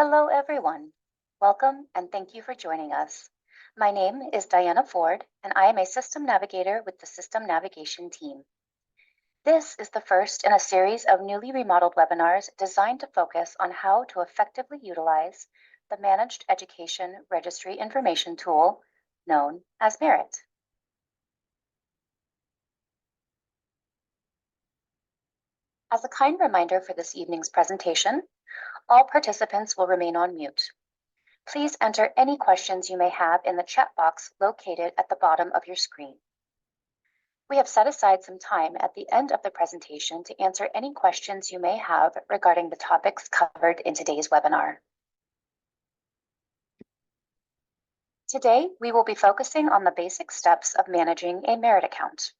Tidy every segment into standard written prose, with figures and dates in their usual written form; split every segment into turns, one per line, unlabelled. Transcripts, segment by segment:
Hello, everyone. Welcome and thank you for joining us. My name is Diana Ford, and I am a system navigator with the System Navigation team. This is the first in a series of newly remodeled webinars designed to focus on how to effectively utilize the Managed Education Registry Information Tool, known as MERIT. As a kind reminder for this evening's presentation, all participants will remain on mute. Please enter any questions you may have in the chat box located at the bottom of your screen. We have set aside some time at the end of the presentation to answer any questions you may have regarding the topics covered in today's webinar. Today, we will be focusing on the basic steps of managing a Merit account.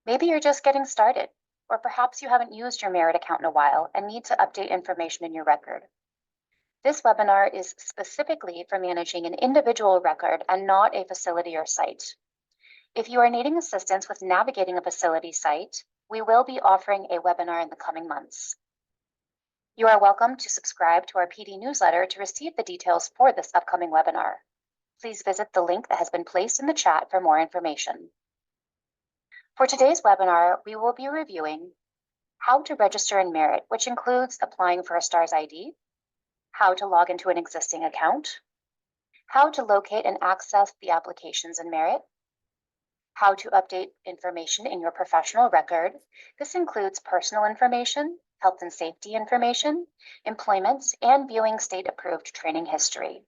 Maybe you're just getting started, or perhaps you haven't used your Merit account in a while and need to update information in your record. This webinar is specifically for managing an individual record and not a facility or site. If you are needing assistance with navigating a facility site, we will be offering a webinar in the coming months. You are welcome to subscribe to our PD newsletter to receive the details for this upcoming webinar. Please visit the link that has been placed in the chat for more information. For today's webinar, we will be reviewing how to register in Merit, which includes applying for a STARS ID, how to log into an existing account, how to locate and access the applications in Merit, how to update information in your professional record. This includes personal information, health and safety information, employment, and viewing state-approved training history,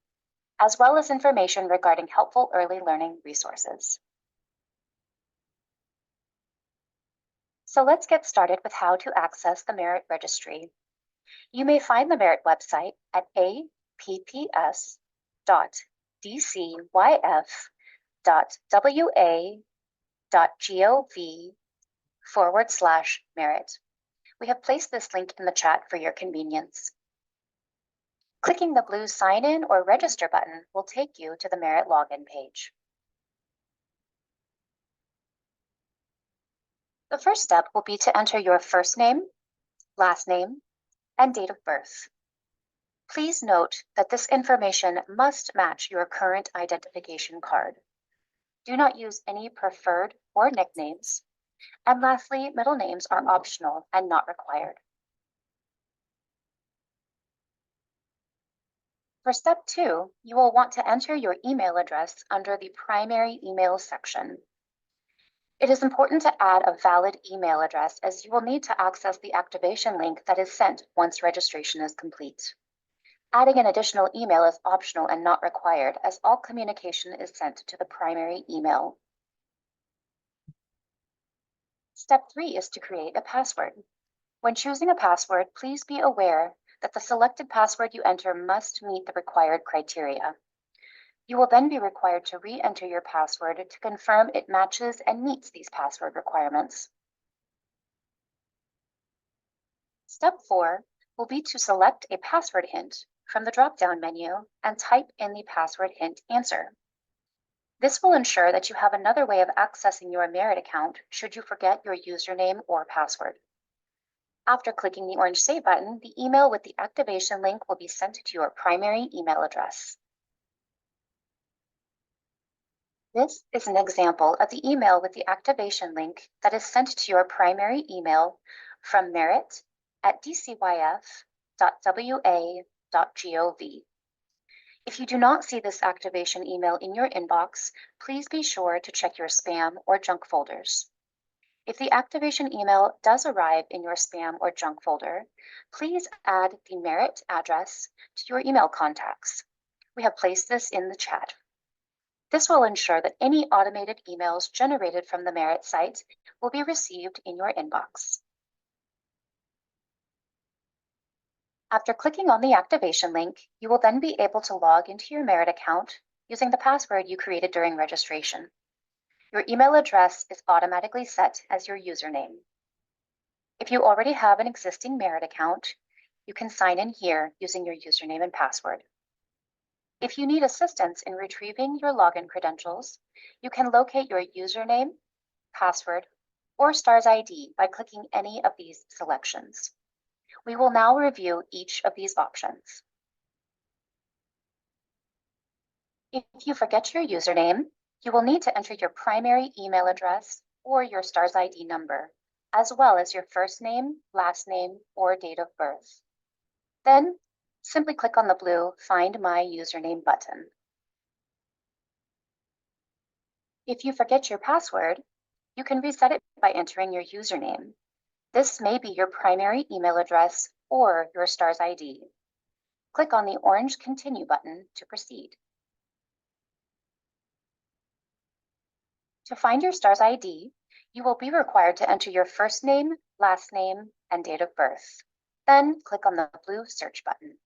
as well as information regarding helpful early learning resources. So let's get started with how to access the Merit Registry. You may find the Merit website at apps.dcyf.wa.gov/Merit. We have placed this link in the chat for your convenience. Clicking the blue Sign In or Register button will take you to the Merit login page. The first step will be to enter your first name, last name, and date of birth. Please note that this information must match your current identification card. Do not use any preferred or nicknames. And lastly, middle names are optional and not required. For step 2, you will want to enter your email address under the primary email section. It is important to add a valid email address as you will need to access the activation link that is sent once registration is complete. Adding an additional email is optional and not required, as all communication is sent to the primary email. Step 3 is to create a password. When choosing a password, please be aware that the selected password you enter must meet the required criteria. You will then be required to re-enter your password to confirm it matches and meets these password requirements. Step 4 will be to select a password hint from the drop-down menu and type in the password hint answer. This will ensure that you have another way of accessing your Merit account should you forget your username or password. After clicking the orange Save button, the email with the activation link will be sent to your primary email address. This is an example of the email with the activation link that is sent to your primary email from merit@dcyf.wa.gov. If you do not see this activation email in your inbox, please be sure to check your spam or junk folders. If the activation email does arrive in your spam or junk folder, please add the Merit address to your email contacts. We have placed this in the chat. This will ensure that any automated emails generated from the Merit site will be received in your inbox. After clicking on the activation link, you will then be able to log into your Merit account using the password you created during registration. Your email address is automatically set as your username. If you already have an existing Merit account, you can sign in here using your username and password. If you need assistance in retrieving your login credentials, you can locate your username, password, or STARS ID by clicking any of these selections. We will now review each of these options. If you forget your username, you will need to enter your primary email address or your STARS ID number, as well as your first name, last name, or date of birth. Then, simply click on the blue Find My Username button. If you forget your password, you can reset it by entering your username. This may be your primary email address or your STARS ID. Click on the orange Continue button to proceed. To find your STARS ID, you will be required to enter your first name, last name, and date of birth. Then click on the blue Search button.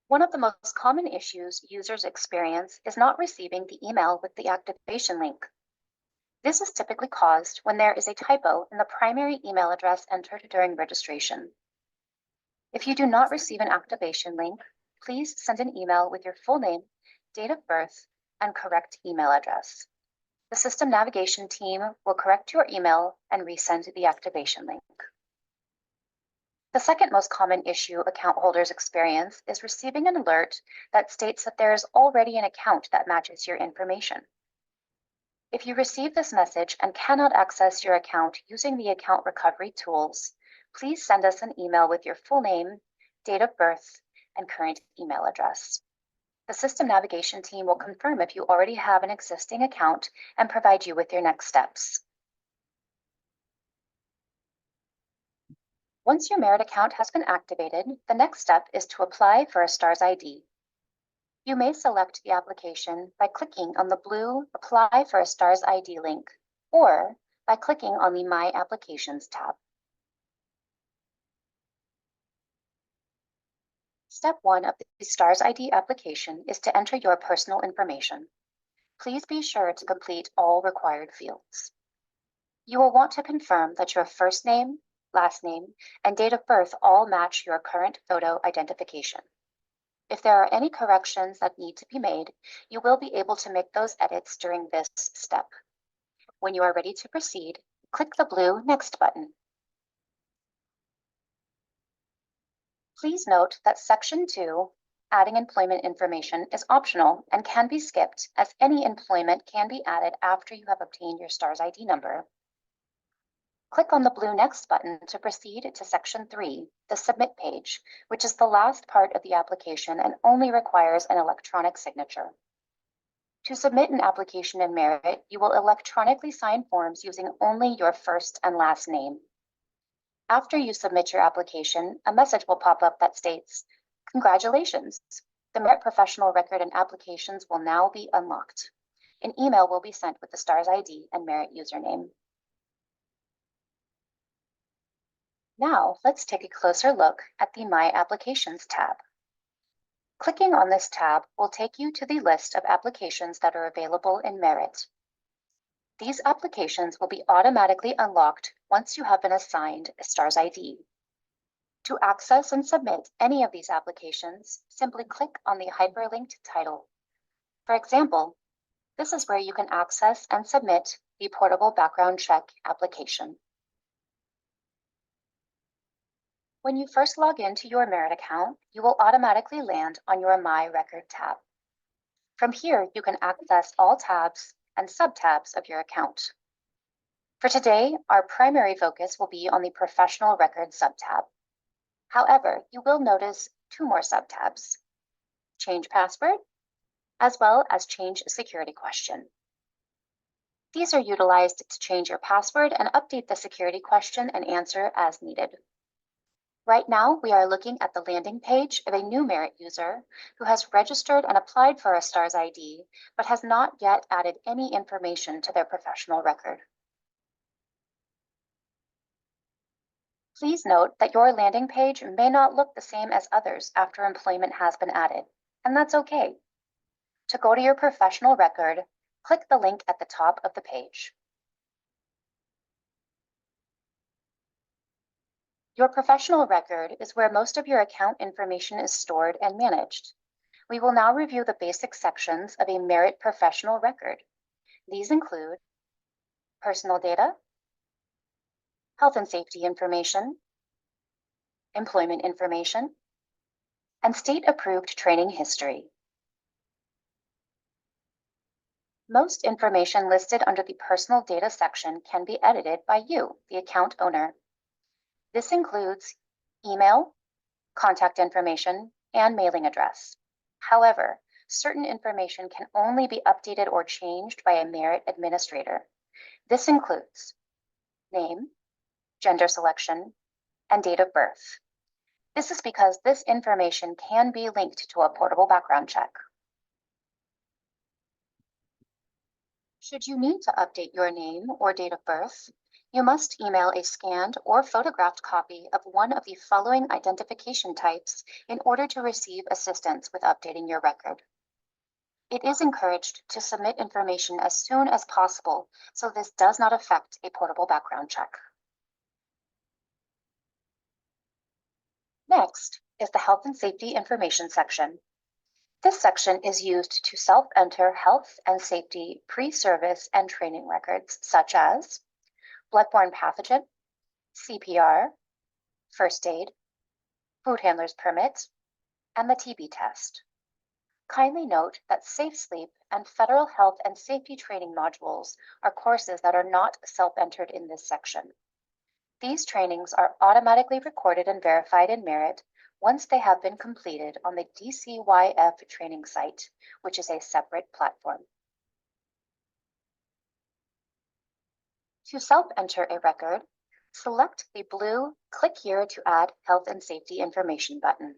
One of the most common issues users experience is not receiving the email with the activation link. This is typically caused when there is a typo in the primary email address entered during registration. If you do not receive an activation link, please send an email with your full name, date of birth, and correct email address. The system navigation team will correct your email and resend the activation link. The second most common issue account holders experience is receiving an alert that states that there is already an account that matches your information. If you receive this message and cannot access your account using the account recovery tools, please send us an email with your full name, date of birth, and current email address. The system navigation team will confirm if you already have an existing account and provide you with your next steps. Once your Merit account has been activated, the next step is to apply for a STARS ID. You may select the application by clicking on the blue Apply for a STARS ID link, or by clicking on the My Applications tab. Step 1 of the STARS ID application is to enter your personal information. Please be sure to complete all required fields. You will want to confirm that your first name, last name, and date of birth all match your current photo identification. If there are any corrections that need to be made, you will be able to make those edits during this step. When you are ready to proceed, click the blue Next button. Please note that Section 2, Adding Employment Information, is optional and can be skipped, as any employment can be added after you have obtained your STARS ID number. Click on the blue Next button to proceed to Section 3, the Submit page, which is the last part of the application and only requires an electronic signature. To submit an application in Merit, you will electronically sign forms using only your first and last name. After you submit your application, a message will pop up that states, "Congratulations! The Merit professional record and applications will now be unlocked." An email will be sent with the STARS ID and Merit username. Now, let's take a closer look at the My Applications tab. Clicking on this tab will take you to the list of applications that are available in Merit. These applications will be automatically unlocked once you have been assigned a STARS ID. To access and submit any of these applications, simply click on the hyperlinked title. For example, this is where you can access and submit the Portable Background Check application. When you first log into your Merit account, you will automatically land on your My Record tab. From here, you can access all tabs and subtabs of your account. For today, our primary focus will be on the Professional Record subtab. However, you will notice two more subtabs: Change Password, as well as Change Security Question. These are utilized to change your password and update the security question and answer as needed. Right now, we are looking at the landing page of a new Merit user who has registered and applied for a STARS ID, but has not yet added any information to their professional record. Please note that your landing page may not look the same as others after employment has been added, and that's okay. To go to your professional record, click the link at the top of the page. Your professional record is where most of your account information is stored and managed. We will now review the basic sections of a Merit professional record. These include personal data, health and safety information, employment information, and state-approved training history. Most information listed under the Personal Data section can be edited by you, the account owner. This includes email, contact information, and mailing address. However, certain information can only be updated or changed by a merit administrator. This includes name, gender selection, and date of birth. This is because this information can be linked to a portable background check. Should you need to update your name or date of birth, you must email a scanned or photographed copy of one of the following identification types in order to receive assistance with updating your record. It is encouraged to submit information as soon as possible, so this does not affect a portable background check. Next is the Health and Safety Information section. This section is used to self-enter health and safety pre-service and training records such as bloodborne pathogen, CPR, first aid, food handler's permit, and the TB test. Kindly note that Safe Sleep and Federal Health and Safety Training modules are courses that are not self-entered in this section. These trainings are automatically recorded and verified in Merit once they have been completed on the DCYF training site, which is a separate platform. To self-enter a record, select the blue Click Here to Add Health and Safety Information button.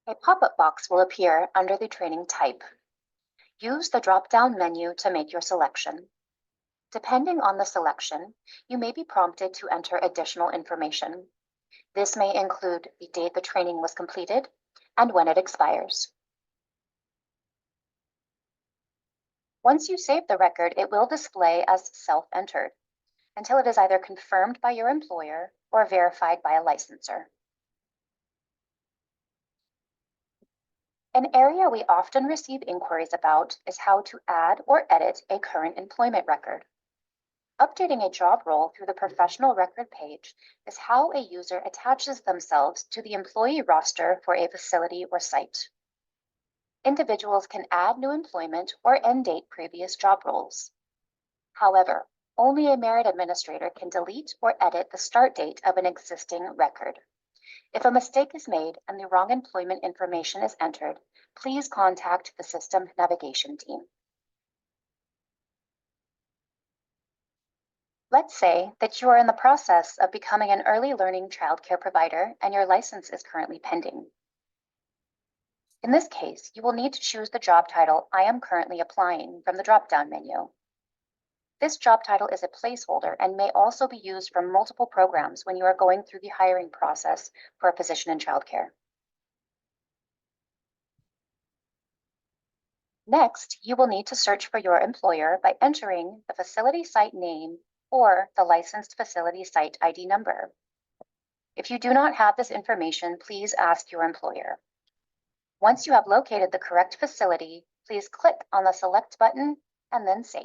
A pop-up box will appear under the training type. Use the drop-down menu to make your selection. Depending on the selection, you may be prompted to enter additional information. This may include the date the training was completed and when it expires. Once you save the record, it will display as self-entered until it is either confirmed by your employer or verified by a licenser. An area we often receive inquiries about is how to add or edit a current employment record. Updating a job role through the professional record page is how a user attaches themselves to the employee roster for a facility or site. Individuals can add new employment or end date previous job roles. However, only a merit administrator can delete or edit the start date of an existing record. If a mistake is made and the wrong employment information is entered, please contact the system navigation team. Let's say that you are in the process of becoming an early learning childcare provider and your license is currently pending. In this case, you will need to choose the job title I am currently applying from the drop-down menu. This job title is a placeholder and may also be used for multiple programs when you are going through the hiring process for a position in childcare. Next, you will need to search for your employer by entering the facility site name or the licensed facility site ID number. If you do not have this information, please ask your employer. Once you have located the correct facility, please click on the Select button and then Save.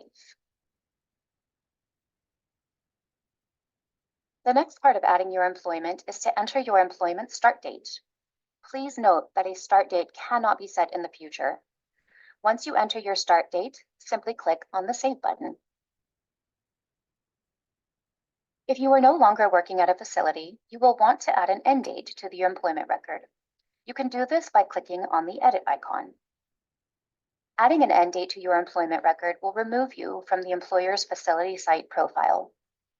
The next part of adding your employment is to enter your employment start date. Please note that a start date cannot be set in the future. Once you enter your start date, simply click on the Save button. If you are no longer working at a facility, you will want to add an end date to your employment record. You can do this by clicking on the Edit icon. Adding an end date to your employment record will remove you from the employer's facility site profile.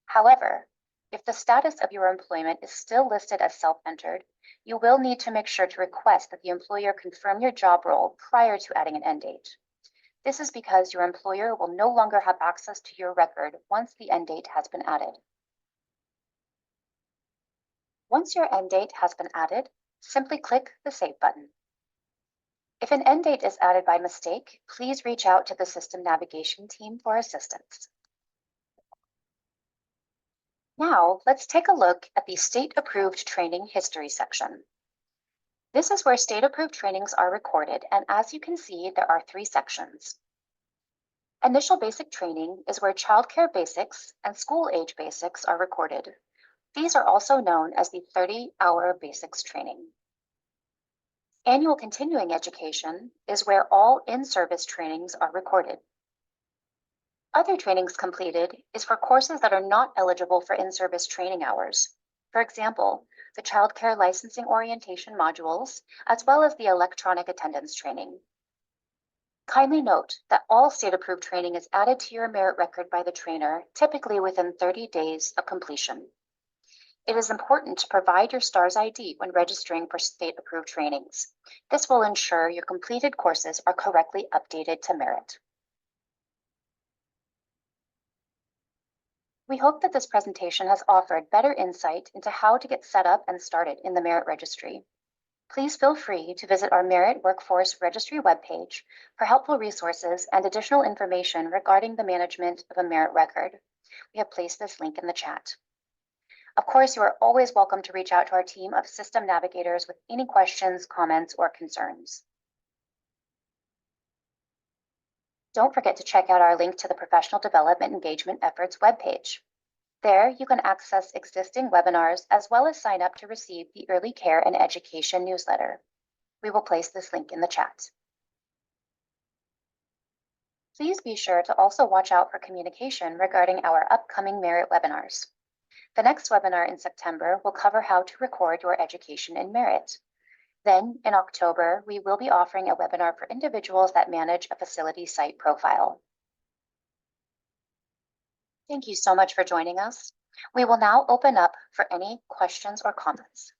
However, if the status of your employment is still listed as self-entered, you will need to make sure to request that the employer confirm your job role prior to adding an end date. This is because your employer will no longer have access to your record once the end date has been added. Once your end date has been added, simply click the Save button. If an end date is added by mistake, please reach out to the system navigation team for assistance. Now, let's take a look at the state-approved training history section. This is where state-approved trainings are recorded, and as you can see, there are 3 sections. Initial basic training is where childcare basics and school age basics are recorded. These are also known as the 30-hour basics training. Annual continuing education is where all in-service trainings are recorded. Other trainings completed is for courses that are not eligible for in-service training hours. For example, the child care licensing orientation modules, as well as the electronic attendance training. Kindly note that all state-approved training is added to your merit record by the trainer, typically within 30 days of completion. It is important to provide your STARS ID when registering for state-approved trainings. This will ensure your completed courses are correctly updated to merit. We hope that this presentation has offered better insight into how to get set up and started in the Merit Registry. Please feel free to visit our Merit Workforce Registry webpage for helpful resources and additional information regarding the management of a merit record. We have placed this link in the chat. Of course, you are always welcome to reach out to our team of system navigators with any questions, comments, or concerns. Don't forget to check out our link to the Professional Development Engagement Efforts webpage. There, you can access existing webinars as well as sign up to receive the Early Care and Education newsletter. We will place this link in the chat. Please be sure to also watch out for communication regarding our upcoming merit webinars. The next webinar in September will cover how to record your education in merit. Then, in October, we will be offering a webinar for individuals that manage a facility site profile. Thank you so much for joining us. We will now open up for any questions or comments.